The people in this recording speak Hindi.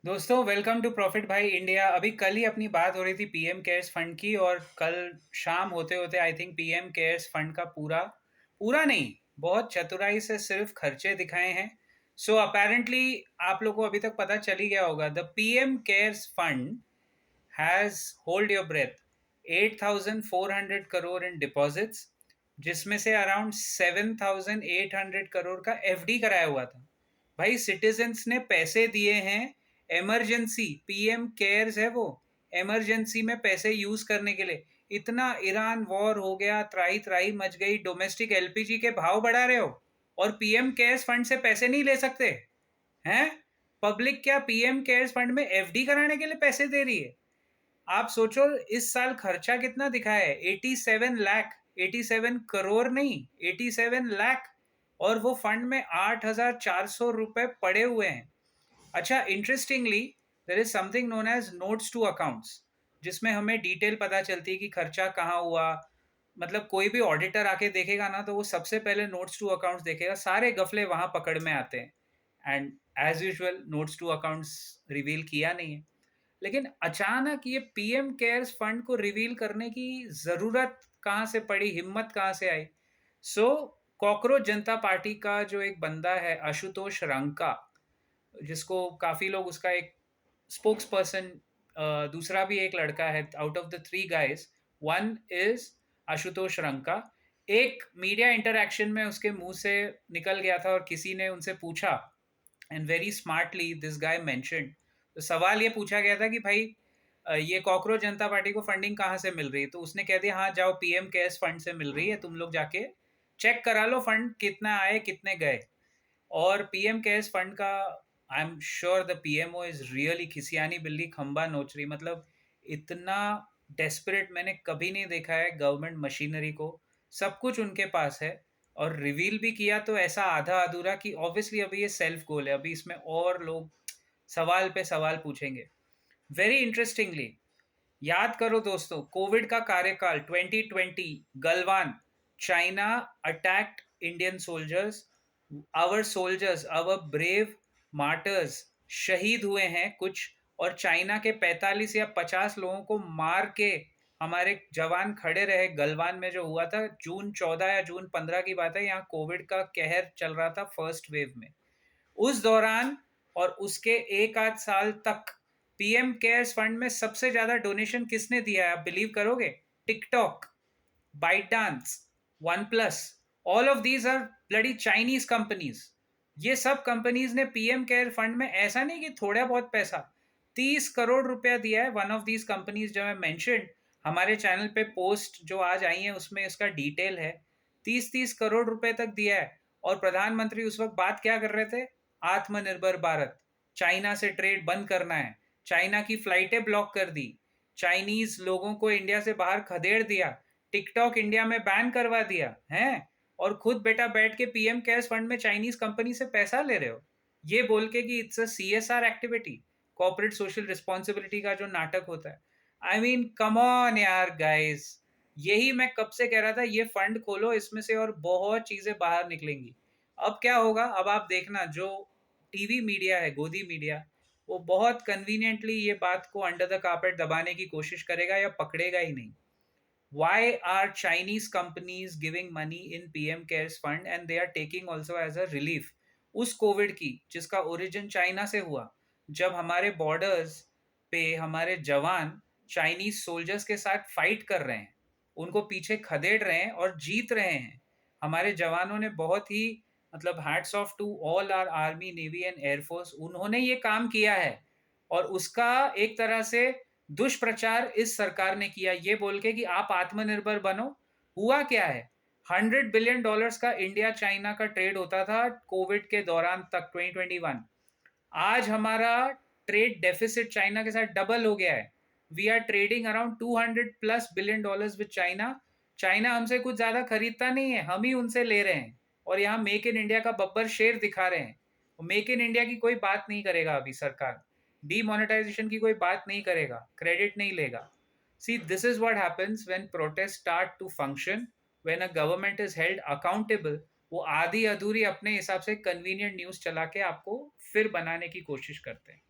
दोस्तों वेलकम टू प्रॉफिट भाई इंडिया। अभी कल ही अपनी बात हो रही थी पीएम केयर्स फंड की, और कल शाम होते होते I think PM cares fund का पूरा पूरा नहीं, बहुत चतुराई से सिर्फ खर्चे दिखाए हैं। सो अपेरेंटली आप लोगों को अभी तक पता चल ही गया होगा, the PM cares fund has, hold your breath, 8,400 crore in deposits, जिसमें से अराउंड 7,800 करोड़ का एफडी कराया हुआ था। भाई सिटीजन्स ने पैसे दिए हैं, इमरजेंसी पीएम केयर्स है वो, इमरजेंसी में पैसे यूज करने के लिए। इतना ईरान वॉर हो गया, त्राही त्राही मच गई, डोमेस्टिक एलपीजी के भाव बढ़ा रहे हो और पीएम केयर्स फंड से पैसे नहीं ले सकते हैं? पब्लिक क्या पीएम केयर्स फंड में एफडी कराने के लिए पैसे दे रही है? आप सोचो इस साल खर्चा कितना दिखाया है, 87 लाख, 87 करोड़ नहीं, 87 लाख। और वो फंड में 8,400 रुपए पड़े हुए हैं। अच्छा, interestingly there is something known as notes to accounts, जिसमें हमें डिटेल पता चलती है कि खर्चा कहाँ हुआ। मतलब कोई भी ऑडिटर आके देखेगा ना, तो वो सबसे पहले नोट्स टू अकाउंट्स देखेगा, सारे गफले वहां पकड़ में आते हैं। And as usual notes to accounts reveal किया नहीं है। लेकिन अचानक ये पीएम केयर्स फंड को रिवील करने की जरूरत कहाँ से पड़ी, हिम्मत कहाँ से आई? सो कॉकरोच जनता पार्टी का जो एक बंदा है आशुतोष रंका, जिसको काफी लोग उसका एक स्पोक्स पर्सन, दूसरा भी एक लड़का है, out of the three guys one is Ashutosh Ranka. एक मीडिया इंटरैक्शन में उसके मुंह से निकल गया था और किसी ने उनसे पूछा, and very smartly this guy mentioned, तो सवाल ये पूछा गया था कि भाई ये कॉकरोच जनता पार्टी को फंडिंग कहाँ से मिल रही है? तो उसने कह दिया, हाँ जाओ पीएम केयर्स फंड से मिल रही है, तुम लोग जाके चेक करा लो फंड कितना आए कितने गए। और पीएम केयर्स फंड का, I am sure the PMO is really खिसियानी बिल्ली खंबा नोच रही। मतलब इतना डेस्परेट मैंने कभी नहीं देखा है गवर्नमेंट मशीनरी को। सब कुछ उनके पास है, और रिवील भी किया तो ऐसा आधा अधूरा कि ऑब्वियसली अभी ये सेल्फ गोल है, अभी इसमें और लोग सवाल पे सवाल पूछेंगे। वेरी इंटरेस्टिंगली, याद करो दोस्तों, कोविड का कार्यकाल 2020, Galwan, China attacked Indian soldiers, our soldiers, our brave martyrs शहीद हुए हैं कुछ, और चाइना के 45 या 50 लोगों को मार के हमारे जवान खड़े रहे। गलवान में जो हुआ था, जून 14 या जून 15 की बात है, यहाँ कोविड का कहर चल रहा था फर्स्ट वेव में। उस दौरान और उसके एक आध साल तक पीएम केयर्स फंड में सबसे ज्यादा डोनेशन किसने दिया है, आप बिलीव करोगे? TikTok, Byte, OnePlus, all of these are bloody Chinese companies. ये सब कंपनीज ने पीएम केयर फंड में ऐसा नहीं कि थोड़ा बहुत पैसा, 30 करोड़ रुपया दिया है। वन ऑफ दीज कंपनीज जो मैं मेंशन, हमारे चैनल पे पोस्ट जो आज आई है उसमें इसका डिटेल है, 30-30 करोड़ रुपए तक दिया है। और प्रधानमंत्री उस वक्त बात क्या कर रहे थे? आत्मनिर्भर भारत, चाइना से ट्रेड बंद करना है, चाइना की फ्लाइटें ब्लॉक कर दी, चाइनीज लोगों को इंडिया से बाहर खदेड़ दिया, टिकटॉक इंडिया में बैन करवा दिया है, और खुद बेटा बैठ के पीएम केयर्स फंड में चाइनीज कंपनी से पैसा ले रहे हो, ये बोल के कि it's a CSR activity, corporate social responsibility का जो नाटक होता है। आई मीन कम ऑन यार गाइस, यही मैं कब से कह रहा था, ये फंड खोलो, इसमें से और बहुत चीजें बाहर निकलेंगी। अब क्या होगा, अब आप देखना, जो टीवी मीडिया है, गोदी मीडिया, वो बहुत कन्वीनियंटली ये बात को अंडर द कार्पेट दबाने की कोशिश करेगा या पकड़ेगा ही नहीं। Why are Chinese companies giving money in PM Cares Fund and they are taking also as a relief उस कोविड की जिसका ओरिजिन चाइना से हुआ? जब हमारे बॉर्डर्स पे हमारे जवान चाइनीज सोल्जर्स के साथ फाइट कर रहे हैं, उनको पीछे खदेड़ रहे हैं और जीत रहे हैं, हमारे जवानों ने बहुत ही, मतलब hats off to all our army navy and air force, उन्होंने ये काम किया है। और उसका एक तरह से दुष्प्रचार इस सरकार ने किया ये बोल के कि आप आत्मनिर्भर बनो। हुआ क्या है, $100 बिलियन का इंडिया चाइना का ट्रेड होता था कोविड के दौरान तक, 2021। आज हमारा ट्रेड डेफिसिट चाइना के साथ डबल हो गया है। We are trading around $200+ billion with China. China हमसे कुछ ज्यादा खरीदता नहीं है, हम ही उनसे ले रहे हैं, और यहाँ मेक इन इंडिया का बब्बर शेर दिखा रहे हैं। मेक इन इंडिया की कोई बात नहीं करेगा अभी सरकार, डीमोनेटाइजेशन की कोई बात नहीं करेगा, क्रेडिट नहीं लेगा। See this is what happens when protest start to function, when a government is held accountable. वो आधी अधूरी अपने हिसाब से कन्वीनियंट न्यूज चला के आपको फिर बनाने की कोशिश करते हैं।